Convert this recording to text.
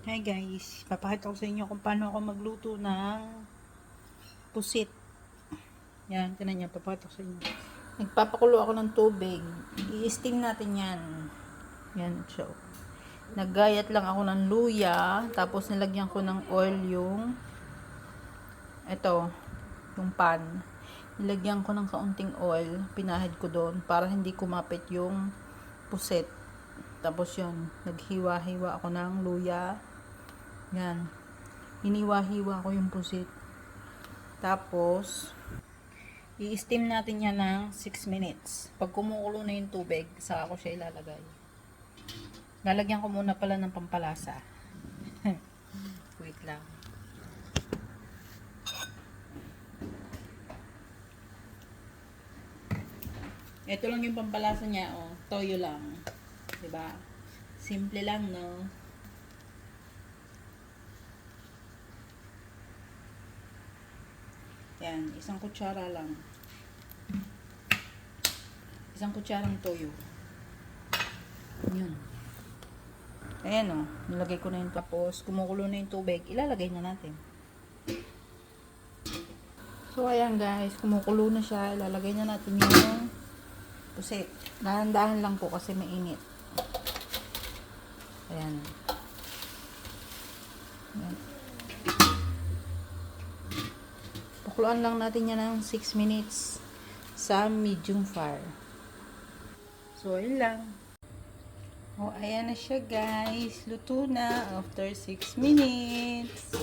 Hi guys, papakita ko sa inyo kung paano ako magluto ng pusit. Yan, tinan niyo, papakita ko sa inyo. Nagpapakulo ako ng tubig. I-steam natin yan. Yan, so. Naggayat lang ako ng luya, tapos nilagyan ko ng oil yung yung pan. Nilagyan ko ng kaunting oil, pinahid ko doon para hindi kumapit yung pusit. Tapos yun, naghiwa-hiwa ako ng luya. Yan. Hiniwa-hiwa ko yung pusit. Tapos, i-steam natin yan ng 6 minutes. Pag kumukulo na yung tubig, saka ko siya ilalagay. Lalagyan ko muna pala ng pampalasa. Wait lang. Ito lang yung pampalasa niya, oh. Toyo lang. Diba? Simple lang, no? Yan, isang kutsara lang. Isang kutsarang toyo. Yun. Ayan o, nilagay ko na yung tapos, kumukulo na yung tubig, ilalagay na natin. So, ayan guys, kumukulo na siya, ilalagay na natin yung pusit. Dahan-dahan lang po kasi mainit. Ayan. Ayan. Pakuluan lang natin yan ng 6 minutes sa medium fire. So, ayun lang. Oh, ayan na siya guys. Luto na after 6 minutes.